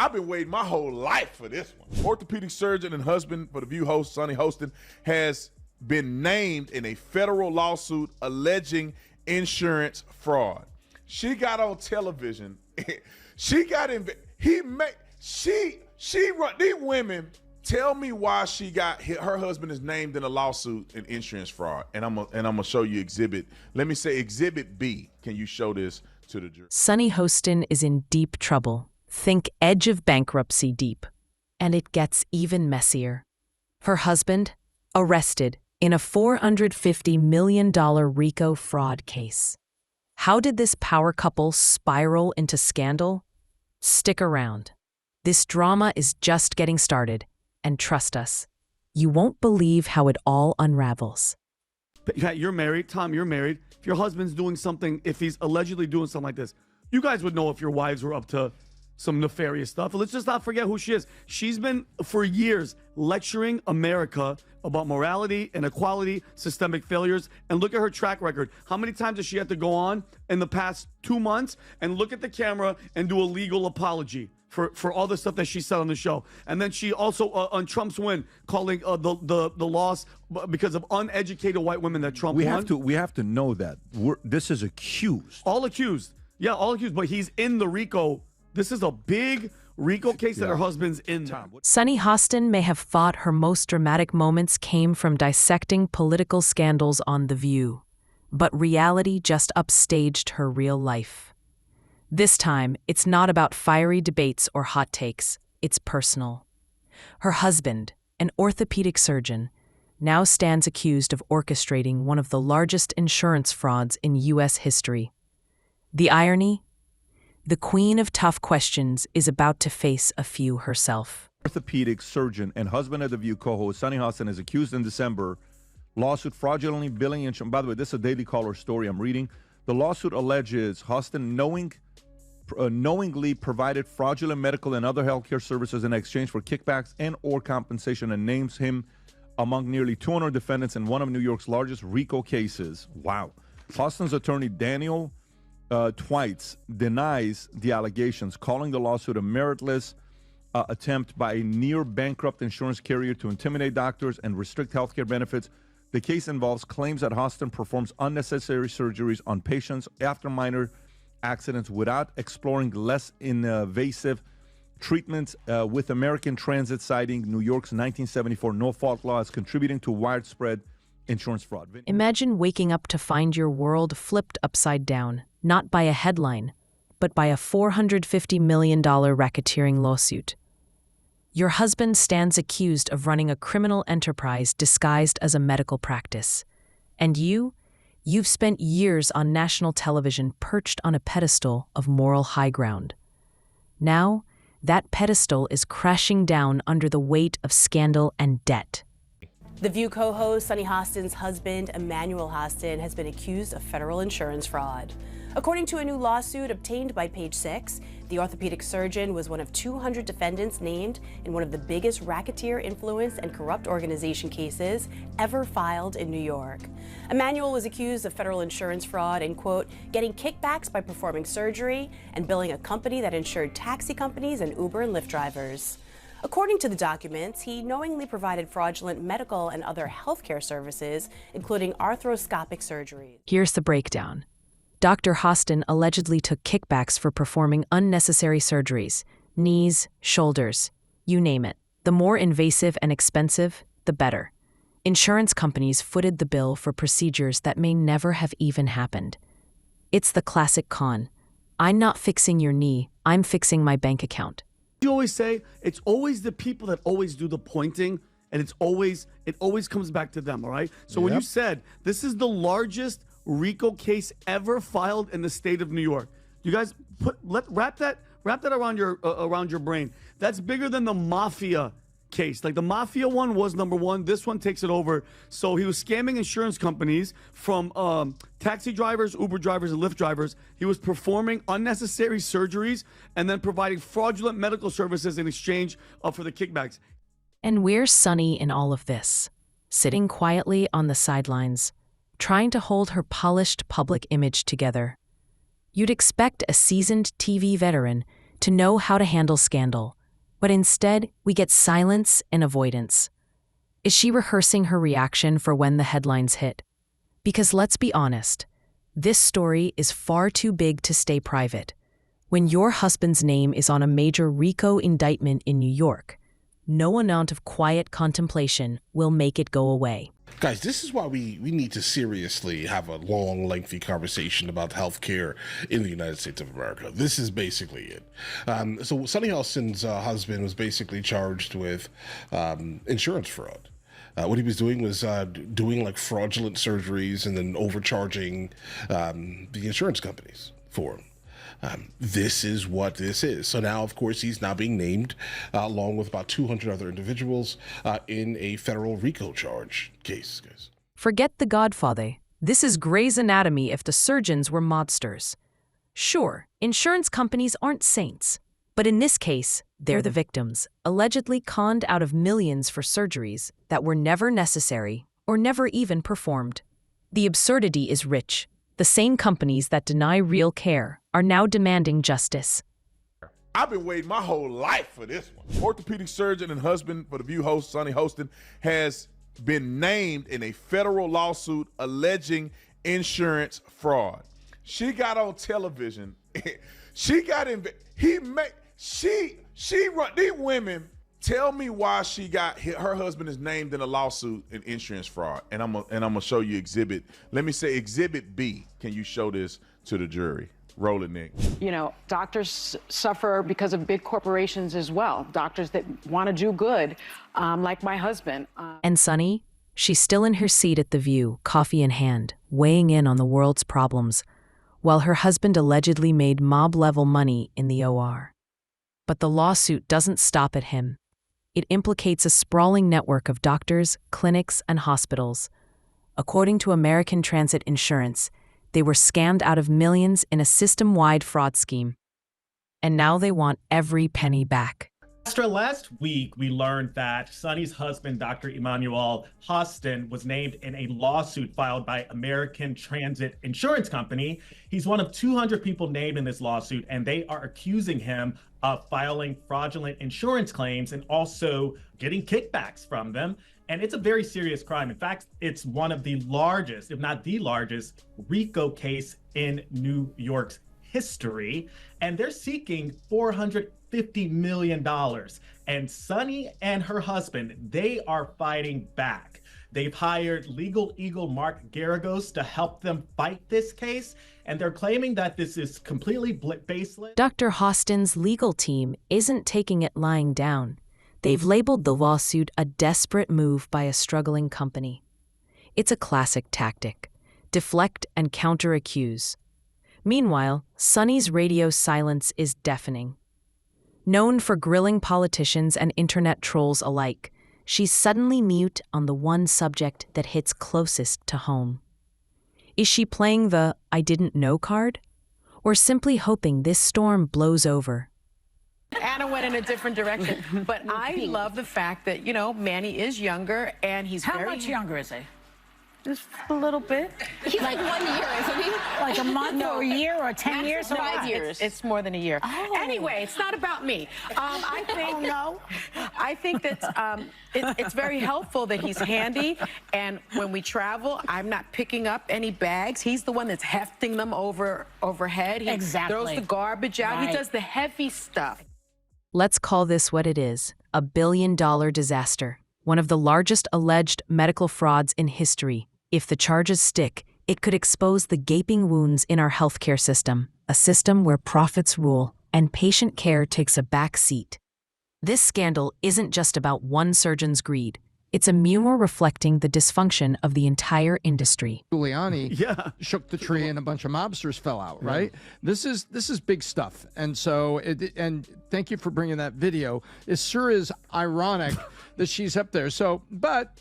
I've been waiting my whole life for this one. Orthopedic surgeon and husband for The View host, Sonny Hostin, has been named in a federal lawsuit alleging insurance fraud. She got on television. She run these women. Tell me why her husband is named in a lawsuit in insurance fraud. And I'm gonna show you exhibit. Let me say exhibit B. Can you show this to the jury? Sonny Hostin is in deep trouble. Think edge of bankruptcy deep. And it gets even messier. Her husband, arrested in a $450 million RICO fraud case. How did this power couple spiral into scandal? Stick around. This drama is just getting started, and trust us, you won't believe how it all unravels. You're married, Tom, you're married. If your husband's doing something, if he's allegedly doing something like this, you guys would know if your wives were up to some nefarious stuff. Let's just not forget who she is. She's been, for years, lecturing America about morality, inequality, systemic failures, and look at her track record. How many times does she have to go on in the past 2 months and look at the camera and do a legal apology for all the stuff that she said on the show? And then she also, on Trump's win, calling the loss because of uneducated white women that Trump won. We have to know that. This is accused. All accused. Yeah, all accused, but he's in the RICO. This is a big RICO case that her husband's in there. Sonny Hostin may have thought her most dramatic moments came from dissecting political scandals on The View, but reality just upstaged her real life. This time, it's not about fiery debates or hot takes. It's personal. Her husband, an orthopedic surgeon, now stands accused of orchestrating one of the largest insurance frauds in U.S. history. The irony? The queen of tough questions is about to face a few herself. Orthopedic surgeon and husband of The View co-host Sonny Hostin is accused in December. Lawsuit fraudulently billing insurance. By the way, this is a Daily Caller story I'm reading. The lawsuit alleges Hostin knowingly provided fraudulent medical and other healthcare services in exchange for kickbacks and or compensation, and names him among nearly 200 defendants in one of New York's largest RICO cases. Wow. Hostin's attorney Daniel Twites denies the allegations, calling the lawsuit a meritless attempt by a near-bankrupt insurance carrier to intimidate doctors and restrict healthcare benefits. The case involves claims that Hostin performs unnecessary surgeries on patients after minor accidents without exploring less invasive treatments, with American Transit citing New York's 1974 no-fault law as contributing to widespread insurance fraud. Imagine waking up to find your world flipped upside down, not by a headline, but by a $450 million racketeering lawsuit. Your husband stands accused of running a criminal enterprise disguised as a medical practice. And you've spent years on national television perched on a pedestal of moral high ground. Now, that pedestal is crashing down under the weight of scandal and debt. The View co-host Sonny Hostin's husband, Emmanuel Hostin, has been accused of federal insurance fraud. According to a new lawsuit obtained by Page Six, the orthopedic surgeon was one of 200 defendants named in one of the biggest racketeer influence and corrupt organization cases ever filed in New York. Emmanuel was accused of federal insurance fraud and, quote, getting kickbacks by performing surgery and billing a company that insured taxi companies and Uber and Lyft drivers. According to the documents, he knowingly provided fraudulent medical and other healthcare services, including arthroscopic surgery. Here's the breakdown. Dr. Hostin allegedly took kickbacks for performing unnecessary surgeries, knees, shoulders, you name it. The more invasive and expensive, the better. Insurance companies footed the bill for procedures that may never have even happened. It's the classic con. I'm not fixing your knee, I'm fixing my bank account. You always say it's always the people that always do the pointing, and it always comes back to them, all right? So when you said this is the largest RICO case ever filed in the state of New York, you guys wrap that around your brain. That's bigger than the mafia case. Like the mafia one was number one. This one takes it over. So he was scamming insurance companies from taxi drivers, Uber drivers, and Lyft drivers. He was performing unnecessary surgeries and then providing fraudulent medical services in exchange for the kickbacks. And where's Sonny in all of this? Sitting quietly on the sidelines, trying to hold her polished public image together. You'd expect a seasoned TV veteran to know how to handle scandal, but instead we get silence and avoidance. Is she rehearsing her reaction for when the headlines hit? Because let's be honest, this story is far too big to stay private. When your husband's name is on a major RICO indictment in New York, no amount of quiet contemplation will make it go away. Guys, this is why we need to seriously have a long, lengthy conversation about healthcare in the United States of America. This is basically it. So Sunny Hostin's husband was basically charged with insurance fraud. What he was doing was doing like fraudulent surgeries and then overcharging the insurance companies for him. This is what this is. So now, of course, he's now being named along with about 200 other individuals in a federal RICO charge case, guys. Forget The Godfather. This is Grey's Anatomy if the surgeons were mobsters. Sure, insurance companies aren't saints, but in this case, they're the victims, allegedly conned out of millions for surgeries that were never necessary or never even performed. The absurdity is rich. The same companies that deny real care are now demanding justice. I've been waiting my whole life for this one. Orthopedic surgeon and husband for The View host Sonny Hostin has been named in a federal lawsuit alleging insurance fraud. She got on television. She got in. She run these women. Tell me why she got her husband is named in a lawsuit in insurance fraud, and I'm gonna show you exhibit. Let me say exhibit B. Can you show this to the jury? Roll it, Nick. You know, doctors suffer because of big corporations as well. Doctors that want to do good, like my husband. And Sonny, she's still in her seat at The View, coffee in hand, weighing in on the world's problems, while her husband allegedly made mob-level money in the OR. But the lawsuit doesn't stop at him. It implicates a sprawling network of doctors, clinics, and hospitals. According to American Transit Insurance, they were scammed out of millions in a system-wide fraud scheme. And now they want every penny back. Extra, last week, we learned that Sonny's husband, Dr. Emmanuel Hostin, was named in a lawsuit filed by American Transit Insurance Company. He's one of 200 people named in this lawsuit, and they are accusing him of filing fraudulent insurance claims and also getting kickbacks from them. And it's a very serious crime. In fact, it's one of the largest, if not the largest, RICO case in New York's history. And they're seeking $450 million. And Sonny and her husband, they are fighting back. They've hired legal eagle Mark Garagos to help them fight this case. And they're claiming that this is completely baseless. Dr. Hostin's legal team isn't taking it lying down. They've labeled the lawsuit a desperate move by a struggling company. It's a classic tactic: deflect and counter-accuse. Meanwhile, Sonny's radio silence is deafening. Known for grilling politicians and internet trolls alike, she's suddenly mute on the one subject that hits closest to home. Is she playing the "I didn't know" card? Or simply hoping this storm blows over? Anna went in a different direction. But I love the fact that, you know, Manny is younger and he's How much younger is he? Just a little bit. He's like 1 year, isn't he? Like a month or a year or 10 years? No, 5 years. It's more than a year. Oh. Anyway, it's not about me. I think. Oh, no. I think that it's very helpful that he's handy, and when we travel, I'm not picking up any bags. He's the one that's hefting them overhead. He Exactly. throws the garbage out. Right. He does the heavy stuff. Let's call this what it is: a billion-dollar disaster. One of the largest alleged medical frauds in history. If the charges stick, it could expose the gaping wounds in our healthcare system, a system where profits rule and patient care takes a back seat. This scandal isn't just about one surgeon's greed. It's a mirror reflecting the dysfunction of the entire industry. Giuliani shook the tree and a bunch of mobsters fell out, right? This is big stuff. And so, and thank you for bringing that video. It sure is ironic that she's up there. So, but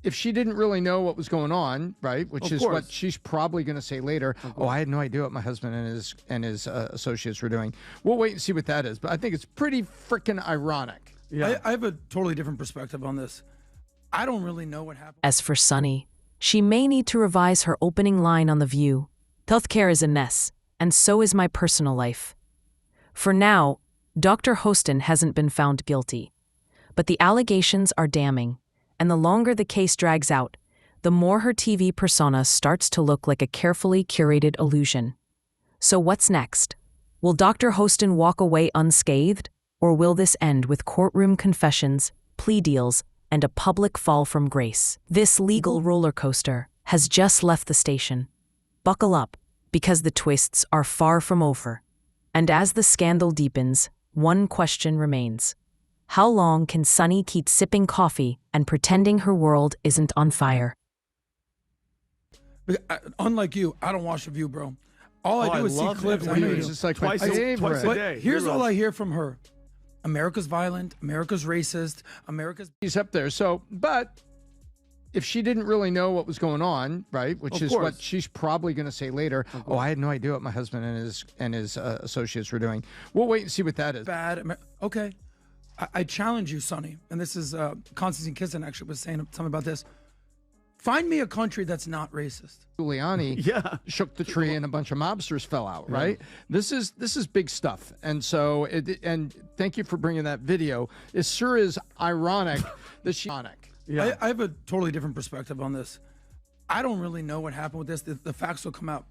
if she didn't really know what was going on, right, which is what she's probably going to say later, oh, I had no idea what my husband and his associates were doing. We'll wait and see what that is. But I think it's pretty freaking ironic. Yeah. I have a totally different perspective on this. I don't really know what happened. As for Sonny, she may need to revise her opening line on The View. Healthcare is a mess, and so is my personal life. For now, Dr. Hostin hasn't been found guilty. But the allegations are damning, and the longer the case drags out, the more her TV persona starts to look like a carefully curated illusion. So what's next? Will Dr. Hostin walk away unscathed, or will this end with courtroom confessions, plea deals, and a public fall from grace? This legal roller coaster has just left the station. Buckle up, because the twists are far from over. And as the scandal deepens, one question remains. How long can Sunny keep sipping coffee and pretending her world isn't on fire? Unlike you, I don't watch The View, bro. All I do is see clips. it. I know you It's do. just like twice my favorite. twice a But day. here's all I hear from her: America's violent, America's racist, America's. He's up there. So, but if she didn't really know what was going on, right, which Of is course. what she's probably going to say later. Oh, I had no idea what my husband and his associates were doing. We'll wait and see what that is. Bad. Okay, I challenge you, Sonny, and this is Constantine Kisin actually was saying something about this. Find me a country that's not racist. Giuliani shook the tree and a bunch of mobsters fell out, right? This is big stuff. And so, and thank you for bringing that video. It sure is ironic that she... I have a totally different perspective on this. I don't really know what happened with this. The facts will come out.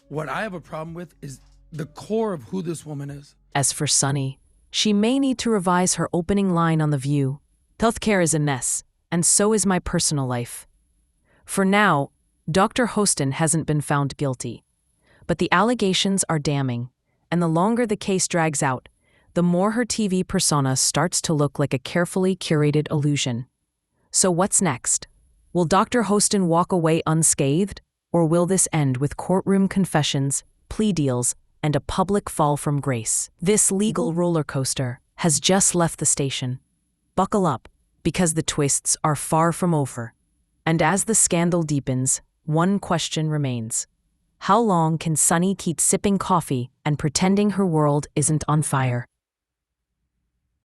What I have a problem with is the core of who this woman is. As for Sunny, she may need to revise her opening line on The View. Healthcare is a mess, and so is my personal life. For now, Dr. Hostin hasn't been found guilty. But the allegations are damning, and the longer the case drags out, the more her TV persona starts to look like a carefully curated illusion. So what's next? Will Dr. Hostin walk away unscathed, or will this end with courtroom confessions, plea deals, and a public fall from grace? This legal roller coaster has just left the station. Buckle up, because the twists are far from over. And as the scandal deepens, one question remains. How long can Sunny keep sipping coffee and pretending her world isn't on fire?